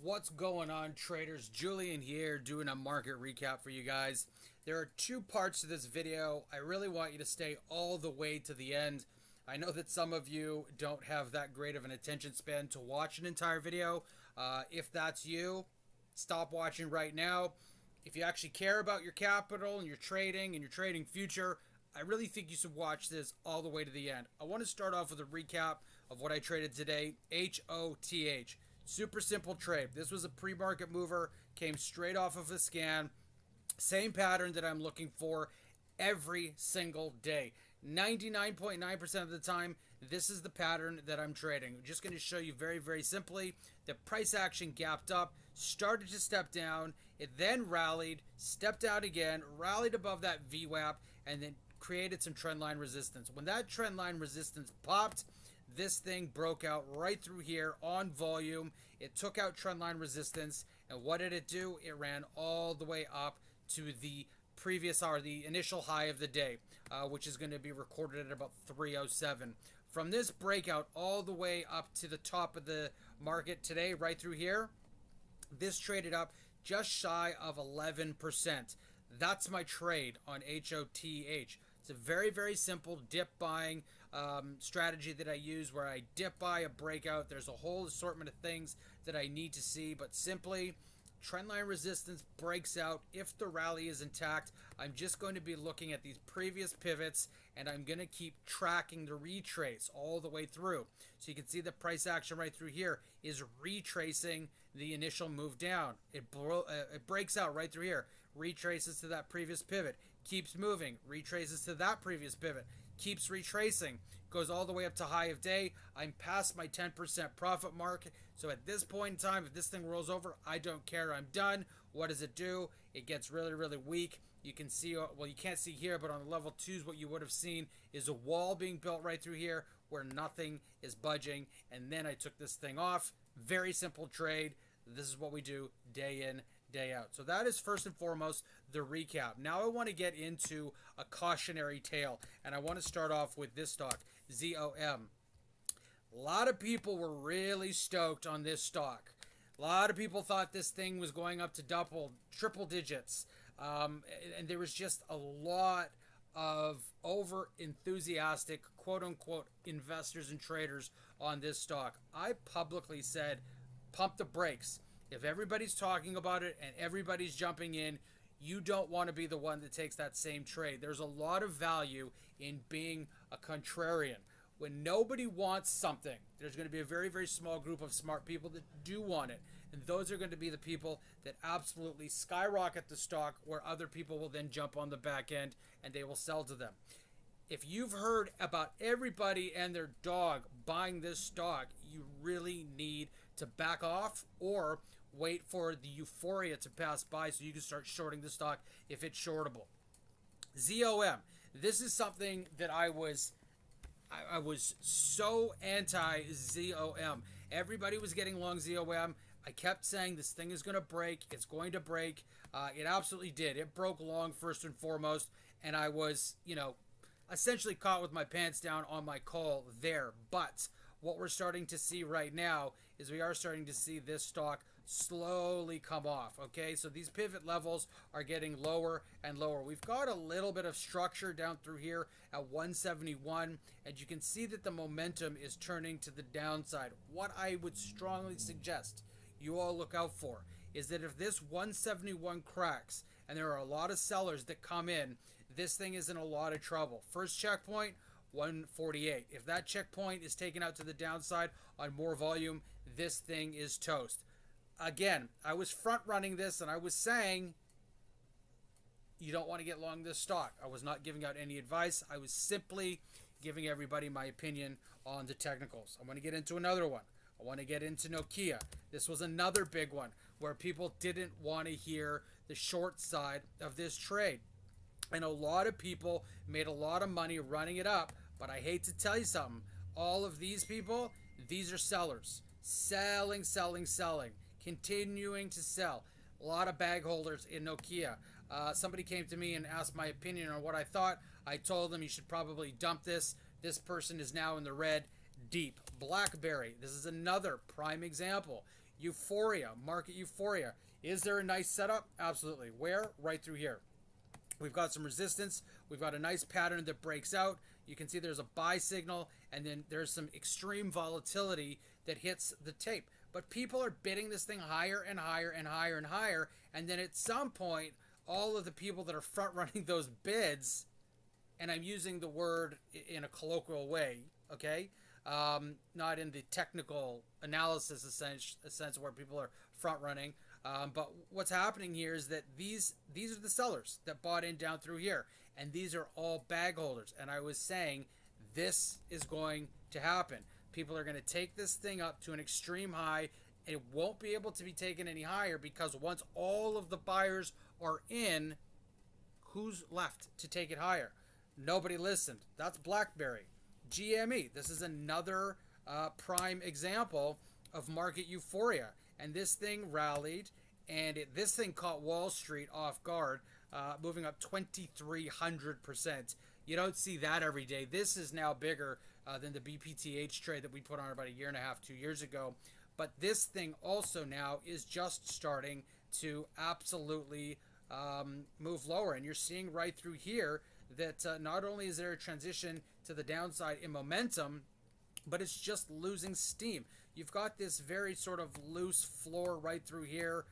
What's going on, traders? Julian here doing a market recap for you guys. There are two parts to this video. I really want you to stay all the way to the end. I know that some of you don't have that great of an attention span to watch an entire video. If that's you, stop watching right now. If you actually care about your capital and your trading future, I really think you should watch this all the way to the end. I want to start off with a recap of what I traded today. HOTH. Super simple trade. This was a pre-market mover, came straight off of a scan. Same pattern that I'm looking for every single day. 99.9% of the time, this is the pattern that I'm trading. I'm just going to show you very, very simply. The price action gapped up, started to step down. It then rallied, stepped out again, rallied above that VWAP, and then created some trendline resistance. When that trendline resistance popped, this thing broke out right through here on volume. It took out trendline resistance, and what did it do? It ran all the way up to the previous hour, the initial high of the day, which is going to be recorded at about 307. From this breakout all the way up to the top of the market today, right through here, this traded up just shy of 11%. That's my trade on HOTH. It's a very, very simple dip buying strategy that I use where I dip buy a breakout. There's a whole assortment of things that I need to see, but simply trendline resistance breaks out. If the rally is intact, I'm just going to be looking at these previous pivots and I'm going to keep tracking the retrace all the way through. So you can see the price action right through here is retracing the initial move down. It breaks out right through here, retraces to that previous pivot, keeps moving, retraces to that previous pivot, keeps retracing, goes all the way up to high of day. I'm past my 10% profit mark. So at this point in time, if this thing rolls over, I don't care. I'm done. What does it do? It gets really, really weak. You can see, well, you can't see here, but on the level 2s, what you would have seen is a wall being built right through here where nothing is budging. And then I took this thing off. Very simple trade. This is what we do day in, day out. So that is first and foremost the recap. Now I want to get into a cautionary tale, and I want to start off with this stock, ZOM. A lot of people were really stoked on this stock. A lot of people thought this thing was going up to triple digits, and there was just a lot of over enthusiastic quote-unquote investors and traders on this stock. I publicly said, pump the brakes. If everybody's talking about it and everybody's jumping in, you don't want to be the one that takes that same trade. There's a lot of value in being a contrarian. When nobody wants something, there's going to be a very, very small group of smart people that do want it. And those are going to be the people that absolutely skyrocket the stock, where other people will then jump on the back end and they will sell to them. If you've heard about everybody and their dog buying this stock, you really need to back off or wait for the euphoria to pass by so you can start shorting the stock if it's shortable. ZOM. This is something that I was so anti-ZOM. Everybody was getting long ZOM. I kept saying this thing is going to break. It's going to break. It absolutely did. It broke long first and foremost. And I was, essentially caught with my pants down on my call there. But what we're starting to see right now is we are starting to see this stock slowly come off. Okay, so these pivot levels are getting lower and lower. We've got a little bit of structure down through here at 171, and you can see that the momentum is turning to the downside. What I would strongly suggest you all look out for is that if this 171 cracks and there are a lot of sellers that come in, this thing is in a lot of trouble. First checkpoint, 148. If that checkpoint is taken out to the downside on more volume, this thing is toast. Again, I was front running this and I was saying you don't want to get long this stock. I was not giving out any advice. I was simply giving everybody my opinion on the technicals. I want to get into another one. I want to get into Nokia. This was another big one where people didn't want to hear the short side of this trade. And a lot of people made a lot of money running it up, but I hate to tell you something. All of these people, these are sellers. Selling, selling, selling. Continuing to sell. A lot of bag holders in Nokia. Somebody came to me and asked my opinion on what I thought. I told them you should probably dump this. This person is now in the red deep. BlackBerry. This is another prime example. Euphoria, market euphoria. Is there a nice setup? Absolutely. Where? Right through here. We've got some resistance. We've got a nice pattern that breaks out. You can see there's a buy signal, and then there's some extreme volatility that hits the tape. But people are bidding this thing higher and higher and higher and higher. And then at some point, all of the people that are front running those bids, and I'm using the word in a colloquial way, okay? Not in the technical analysis sense where people are front running. But what's happening here is that these are the sellers that bought in down through here, and these are all bag holders. And I was saying this is going to happen. People are going to take this thing up to an extreme high. It won't be able to be taken any higher because once all of the buyers are in, who's left to take it higher? Nobody listened. That's BlackBerry. GME. This is another prime example of market euphoria. And this thing rallied, and this thing caught Wall Street off guard, moving up 2,300%. You don't see that every day. This is now bigger than the BPTH trade that we put on about a year and a half, 2 years ago. But this thing also now is just starting to absolutely move lower. And you're seeing right through here that not only is there a transition to the downside in momentum, but it's just losing steam. You've got this very sort of loose floor right through here.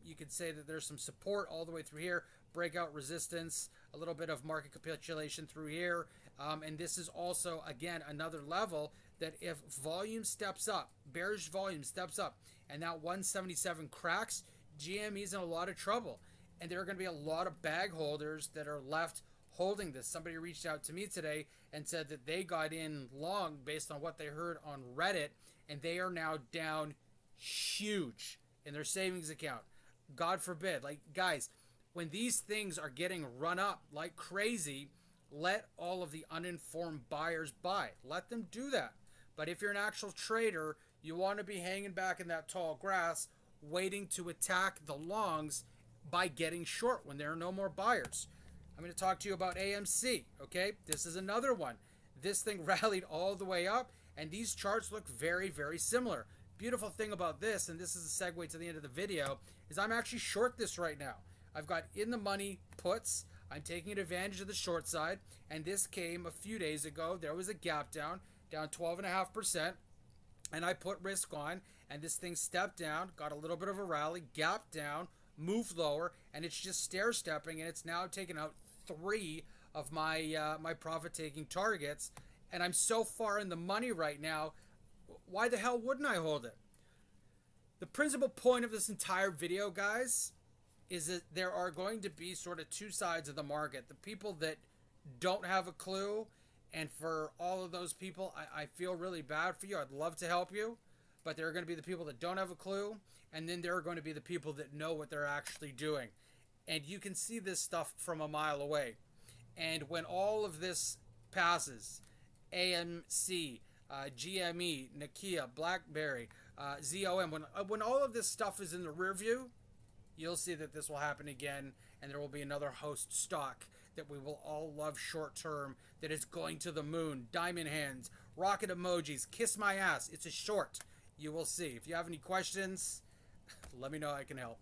You could say that there's some support all the way through here, breakout resistance, a little bit of market capitulation through here. And this is also, again, another level that if volume steps up, bearish volume steps up, and that 177 cracks, GME's in a lot of trouble. And there are going to be a lot of bag holders that are left holding this. Somebody reached out to me today and said that they got in long based on what they heard on Reddit, and they are now down huge in their savings account. God forbid. Like, guys, when these things are getting run up like crazy, let all of the uninformed buyers buy. Let them do that. But if you're an actual trader, you want to be hanging back in that tall grass, waiting to attack the longs by getting short when there are no more buyers. I'm going to talk to you about AMC, okay? This is another one. This thing rallied all the way up, and these charts look very, very similar. Beautiful thing about this, and this is a segue to the end of the video, is I'm actually short this right now. I've got in the money puts. I'm taking advantage of the short side, and this came a few days ago. There was a gap down 12.5%, and I put risk on, and this thing stepped down, got a little bit of a rally, gapped down, moved lower, and it's just stair-stepping, and it's now taken out 3 of my my profit-taking targets, and I'm so far in the money right now. Why the hell wouldn't I hold it? The principal point of this entire video, guys, is that there are going to be sort of two sides of the market. The people that don't have a clue, and for all of those people, I feel really bad for you. I'd love to help you, but there are going to be the people that don't have a clue, and then there are going to be the people that know what they're actually doing. And you can see this stuff from a mile away. And when all of this passes, AMC, GME, Nokia, BlackBerry, ZOM, when all of this stuff is in the rear view, you'll see that this will happen again, and there will be another host stock that we will all love short term, that is going to the moon, diamond hands, rocket emojis, kiss my ass. It's a short. You will see. If you have any questions, let me know. I can help.